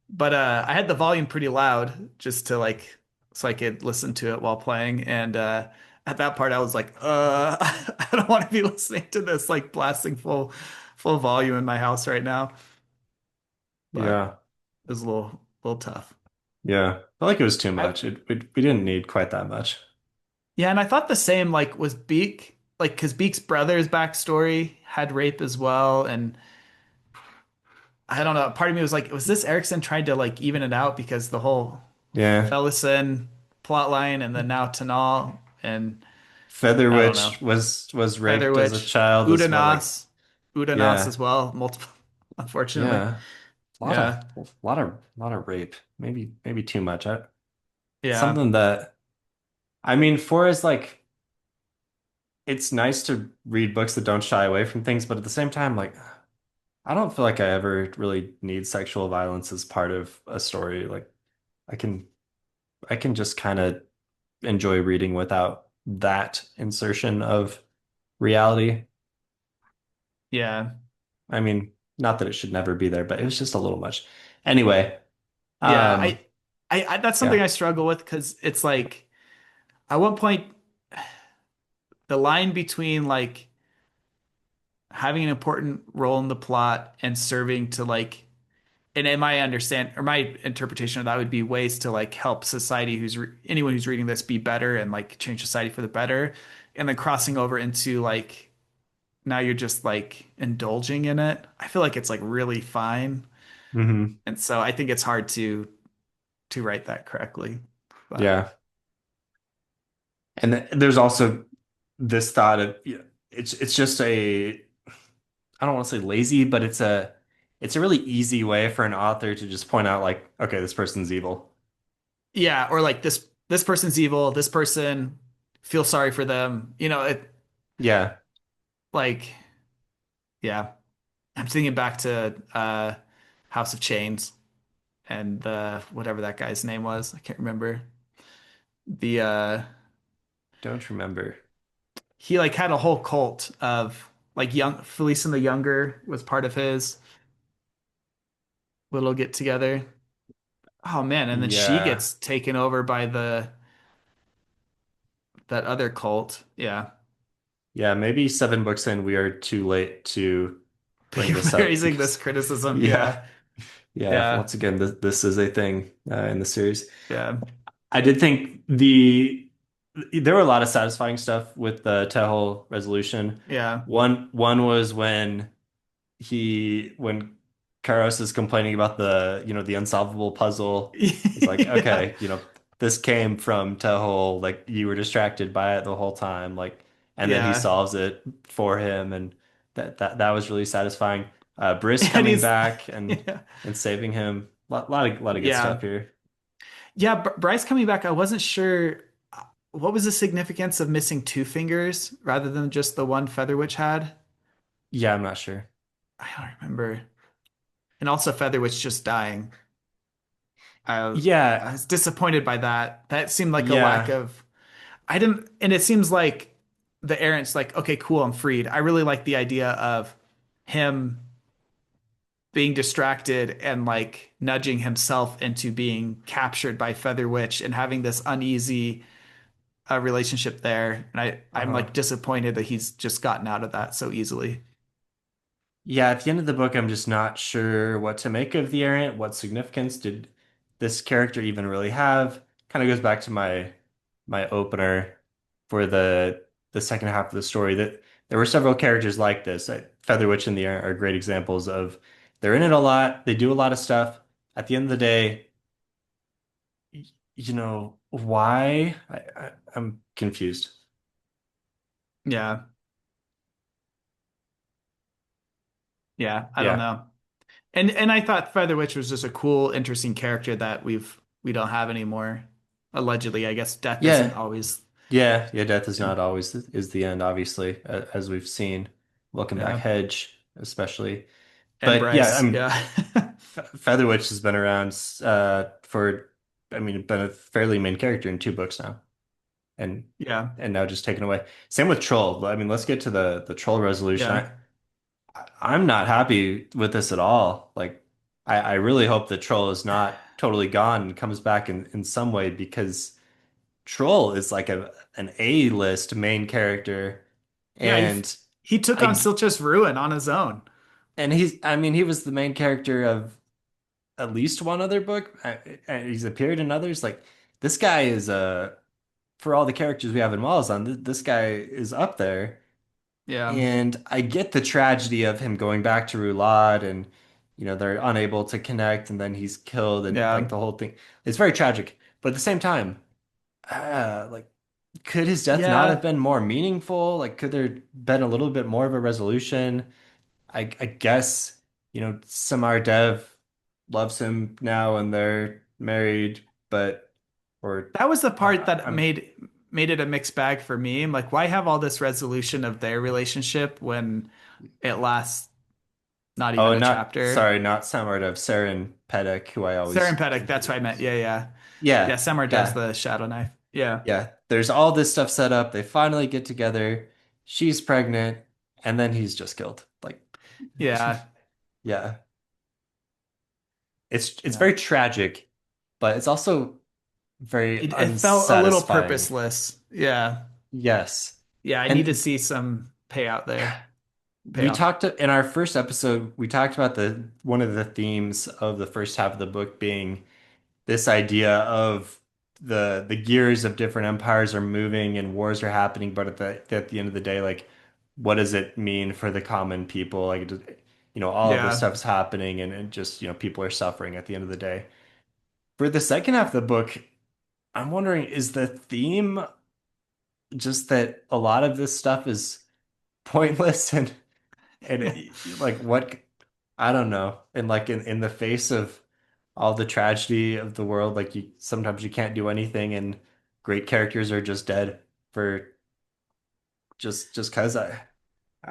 But I had the volume pretty loud just to like so I could listen to it while playing. And at that part I was like, I don't want to be listening to this like blasting full volume in my house right now. But Yeah. it was a little tough. Yeah. I felt like it was too I much. We didn't need quite that much. Yeah, and I thought the same like was Beak, like because Beak's brother's backstory had rape as well. And I don't know. Part of me was like, was this Erikson trying to like even it out because the whole Yeah. Fellison plot line and then now Tanal and I don't know. Featherwitch was raped as a Featherwitch, child as well. Like, Udanas yeah. as well, multiple unfortunately. Yeah. Yeah. Lot of rape. Maybe too much. Yeah. Something that I mean, for as like it's nice to read books that don't shy away from things, but at the same time, like I don't feel like I ever really need sexual violence as part of a story. Like I can I can just kind of enjoy reading without that insertion of reality. Yeah. I mean, not that it should never be there, but it was just a little much. Anyway, Yeah. um, I that's something yeah. I struggle with because it's like at one point the line between like having an important role in the plot and serving to like and in my understand or my interpretation of that would be ways to like help society anyone who's reading this be better and like change society for the better and then crossing over into like now you're just like indulging in it. I feel like it's like really fine. Hmm. And so I think it's hard to write that correctly. But Yeah. And there's also this thought of it's just I don't want to say lazy, but it's a really easy way for an author to just point out like, okay, this person's evil. yeah, or like this person's evil, this person feel sorry for them. It Yeah. like yeah. I'm thinking back to House of Chains and whatever that guy's name was. I can't remember. The Don't remember. he like had a whole cult of like young Felice the Younger was part of his little get together. Oh man, and then she Yeah. gets taken over by the that other cult. Yeah. Yeah, maybe 7 books in, we are too late to bring this up raising this because criticism. yeah, Yeah. yeah. Yeah. Once again, this is a thing in the series. Yeah. I did think there were a lot of satisfying stuff with the Tehol resolution. Yeah. One was when Kairos is complaining about the unsolvable puzzle. It's like, Yeah. okay, this came from Tehol, like you were distracted by it the whole time, like, and then he Yeah. solves it for him, and that was really satisfying. Briss And coming he's back and yeah. saving him. Lot of good stuff Yeah. here. Yeah, Bryce coming back, I wasn't sure what was the significance of missing two fingers rather than just the one Featherwitch had. Yeah, I'm not sure. I don't remember. And also Featherwitch just dying. I Yeah, was disappointed by that. That seemed like a lack yeah, of I didn't and it seems like the errant's like, okay, cool, I'm freed. I really like the idea of him being distracted and like nudging himself into being captured by Featherwitch and having this uneasy relationship there. And I'm uh-huh. like disappointed that he's just gotten out of that so easily. Yeah, at the end of the book, I'm just not sure what to make of the Errant. What significance did this character even really have? Kind of goes back to my opener for the second half of the story, that there were several characters like this. Featherwitch and the Errant are great examples of they're in it a lot, they do a lot of stuff. At the end of the day, why? I'm confused. Yeah. Yeah. I don't Yeah. know. And I thought Featherwitch was just a cool, interesting character that we don't have anymore. Allegedly, I guess death isn't Yeah. always. Yeah, death is not always is the end, obviously, as we've seen. Welcome back, Yeah. Hedge, especially. And But yeah, I Bryce. mean, Yeah. Featherwitch has been around I mean, been a fairly main character in two books now, and Yeah. and now just taken away. Same with Troll. I mean, let's get to the Troll resolution. Yeah. I'm not happy with this at all. Like, I really hope that Troll is not totally gone and comes back in some way, because Troll is like an A-list main character, Yeah. and He took on I Silchus Ruin on his own. I mean he was the main character of at least one other book. He's appeared in others. Like, this guy is for all the characters we have in Malazan, this guy is up there. Yeah. And I get the tragedy of him going back to Rulad, and they're unable to connect, and then he's killed, and like Yeah. the whole thing. It's very tragic. But at the same time, like, could his death not have Yeah. been more meaningful? Like, could there been a little bit more of a resolution? I guess, Samar Dev loves him now and they're married, but or That was the part that I'm made it a mixed bag for me. I'm like, why have all this resolution of their relationship when it lasts not even oh, a not chapter? sorry, not Samar Dev, Saren Pedek, who I always Serempedic, that's confuse what I meant. with. Yeah, yeah. Yeah, Yeah, Samar does yeah, the shadow knife. Yeah. yeah. There's all this stuff set up. They finally get together. She's pregnant, and then he's just killed. Like, Yeah. yeah. It's Yeah. very tragic, but it's also very It felt a little unsatisfying. purposeless. Yeah. Yes. Yeah, I need to And see some payout there. we Payoff. talked in our first episode, we talked about the one of the themes of the first half of the book being this idea of the gears of different empires are moving and wars are happening, but at the end of the day, like, what does it mean for the common people? Like, all of this Yeah. stuff's happening, and just, people are suffering at the end of the day. For the second half of the book, I'm wondering, is the theme just that a lot of this stuff is pointless, like, what, I don't know. And like, in the face of all the tragedy of the world, like, sometimes you can't do anything, and great characters are just dead for just 'cause I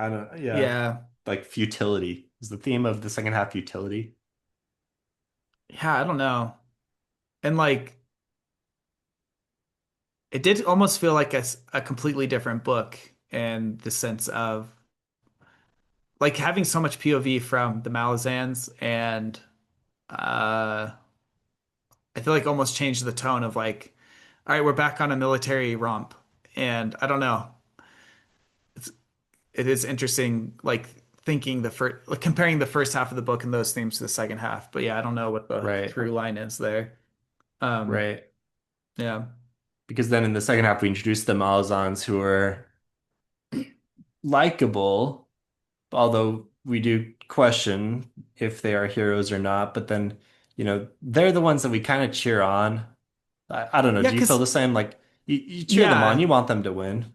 don't, yeah. Yeah. Like, futility is the theme of the second half, futility. Yeah, I don't know. And like it did almost feel like a completely different book in the sense of like having so much POV from the Malazans and uh I feel like almost changed the tone of like, all right, we're back on a military romp. And I don't know. It's it is interesting like thinking the first, like, comparing the first half of the book and those themes to the second half. But yeah, I don't know what the Right. through line is there. Um, Right. yeah. Because then in the second half we introduce the Malazans who are likable, although we do question if they are heroes or not. But then, they're the ones that we kind of cheer on. I don't know. Yeah, Do you feel the 'cause same? Like you cheer them on, you yeah, want them to win.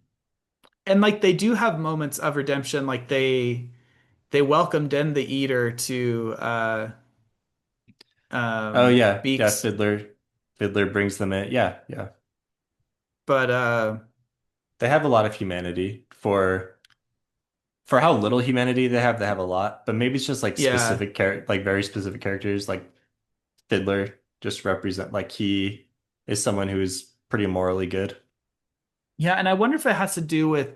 and like they do have moments of redemption. Like they welcomed in the Eater to Oh yeah, yeah. Beaks, Fiddler brings them in. Yeah, yeah. but They have a lot of humanity for how little humanity they have. They have a lot, but maybe it's just like yeah. like very specific characters. Like Fiddler just represent like he is someone who is pretty morally good. Yeah, and I wonder if it has to do with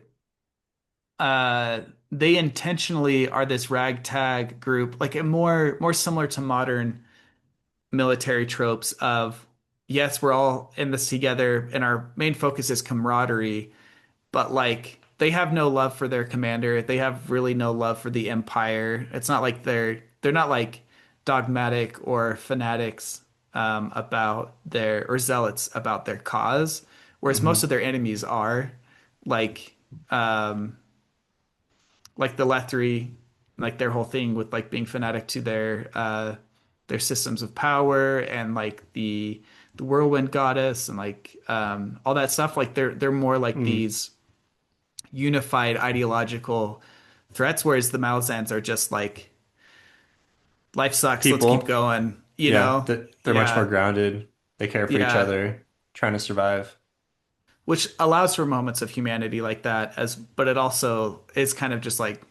uh they intentionally are this ragtag group, like a more similar to modern military tropes of yes, we're all in this together and our main focus is camaraderie, but like they have no love for their commander. They have really no love for the empire. It's not like they're not like dogmatic or fanatics about their or zealots about their cause, whereas most of Hmm. their enemies are like um like the Lethri, like their whole thing with like being fanatic to their systems of power and like the whirlwind goddess and like all that stuff. Like they're more like Mm. these unified ideological threats, whereas the Malazans are just like life sucks, let's keep People, going, you yeah, know? they're much more Yeah, grounded. They care for each yeah. other, trying to survive. Which allows for moments of humanity like that as but it also is kind of just like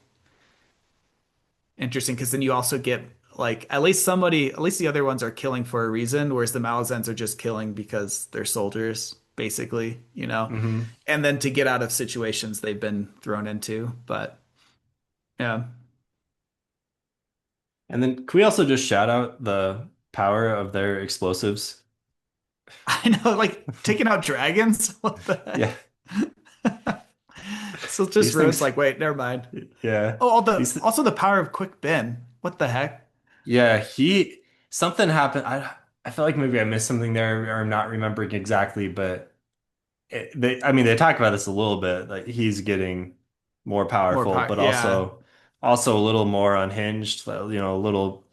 interesting because then you also get like at least the other ones are killing for a reason, whereas the Malazans are just killing because they're soldiers, basically, you know? Hmm. And then to get out of situations they've been thrown into. But yeah. And then can we also just shout out the power of their explosives? I know, like taking out dragons. What the Yeah, heck? So just these Rose things. like, wait, never mind. Yeah, Oh, all the these. also the power of quick Ben. What the heck? Yeah, he something happened. I feel like maybe I missed something there, or I'm not remembering exactly, but I mean, they talk about this a little bit. Like he's getting more More powerful, power. but Yeah. also a little more unhinged. A little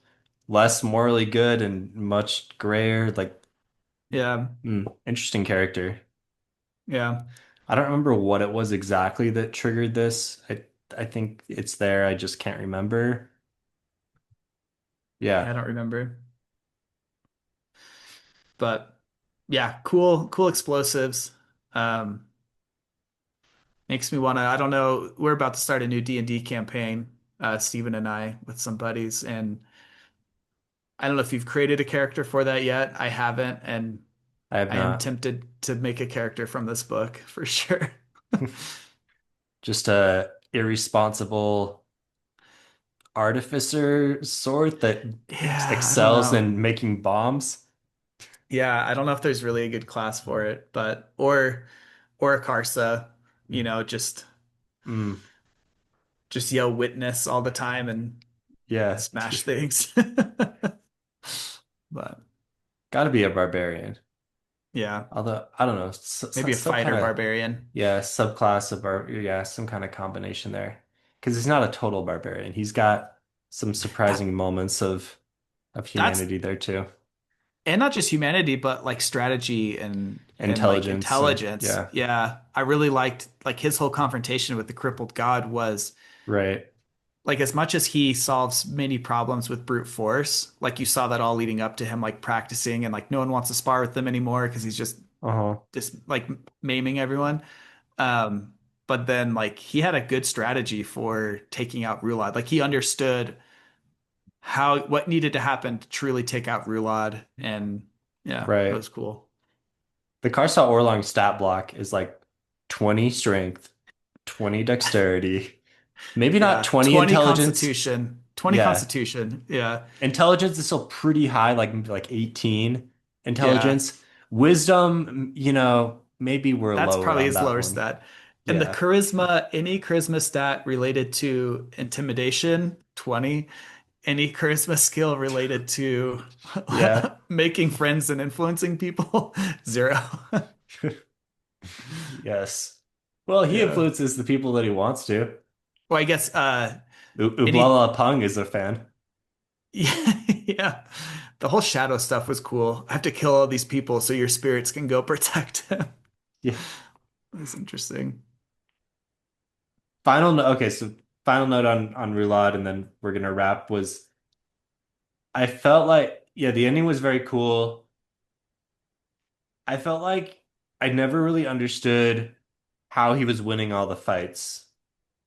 less morally good and much grayer. Like, Yeah. interesting character. Yeah. I don't remember what it was exactly that triggered this. I think it's there. I just can't remember. Yeah, I Yeah, don't remember. But yeah, cool explosives. Um makes me wanna, I don't know, we're about to start a new D&D campaign, Steven and I with some buddies, and I don't know if you've created a character for that yet. I haven't, and I have I am not. tempted to make a character from this book for sure. Just a irresponsible artificer sort that Yeah, I don't excels know. in making bombs. Yeah, I don't know if there's really a good class for it, but or a Karsa, you know, Mm, just yell witness all the time and yeah, smash things. But got to be a barbarian. yeah, Although I don't know, maybe a some kind fighter of barbarian. yeah subclass of yeah some kind of combination there. Because he's not a total barbarian. He's got some That surprising moments of that's humanity there too. and not just humanity, but like strategy and like Intelligence and intelligence. yeah, Yeah, I really liked like his whole confrontation with the crippled god was right. like as much as he solves many problems with brute force, like you saw that all leading up to him like practicing and like no one wants to spar with him anymore because he's Uh-huh. just like maiming everyone. Um, but then like he had a good strategy for taking out Rulad. Like he understood how what needed to happen to truly take out Rulad, and yeah, it Right. was cool. The Karsa Orlong stat block is like 20 strength, 20 dexterity, maybe not Yeah, 20 intelligence. 20 Yeah. Constitution. Yeah, Intelligence is still pretty high, like 18 yeah. intelligence. Wisdom, maybe we're That's lower probably on his that lower one. stat. And the Yeah. charisma, any charisma stat related to intimidation, 20. Any charisma skill related to Yeah. making friends and influencing people, 0. Yes. Well, he Yeah. influences the people that he wants to. Well, I guess any Ublala Pung is a fan. yeah, yeah. The whole shadow stuff was cool. I have to kill all these people so your spirits can go protect him. Yeah. That's interesting. Okay, so final note on Rulad, and then we're gonna wrap was I felt like yeah, the ending was very cool. I felt like I never really understood how he was winning all the fights.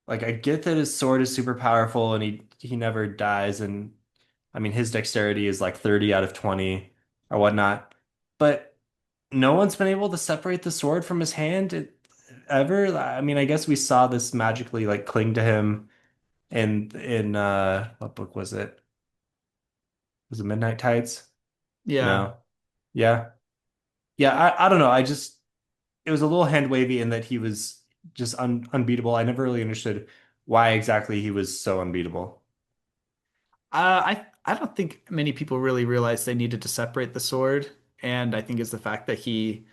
Like I get that his sword is super powerful and he never dies and I mean his dexterity is like 30 out of 20 or whatnot. But no one's been able to separate the sword from his hand ever. I mean, I guess we saw this magically like cling to him in what book was it? Was it Midnight Tides? Yeah. No. Yeah. Yeah, I don't know. I just it was a little hand wavy in that he was just unbeatable. I never really understood why exactly he was so unbeatable. I don't think many people really realized they needed to separate the sword, and I think it's the fact that he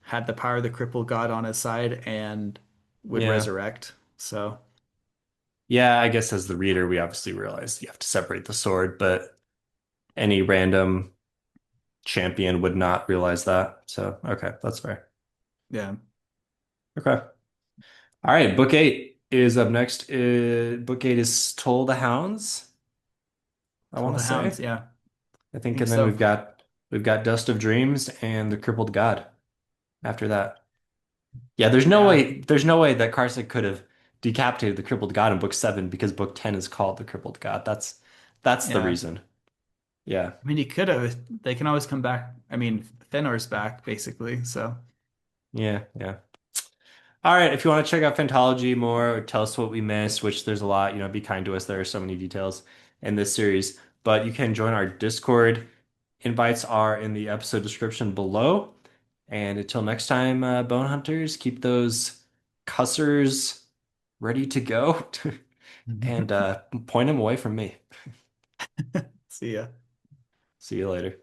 had the power of the crippled god on his side and would Yeah. resurrect. So, Yeah, I guess as the reader, we obviously realize you have to separate the sword, but any random champion would not realize that. So, okay, that's fair. yeah. Okay. All right, book eight is up next. Book eight is Toll the Hounds, I Toll want to the Hounds, say. yeah. I I think, think and then so. we've got Dust of Dreams and the Crippled God after that. Yeah, there's no Yeah. way there's no way that Carson could have decapitated the Crippled God in book seven because book 10 is called the Crippled God. That's the Yeah. reason. Yeah. I mean, he could have. They can always come back. I mean, Fenor's back, basically. So, Yeah, yeah. All right, if you want to check out Phantology more or tell us what we missed, which there's a lot, be kind to us. There are so many details in this series, but you can join our Discord. Invites are in the episode description below. And until next time, Bone Hunters, keep those cussers ready to go and point them away from me. see ya. See you later.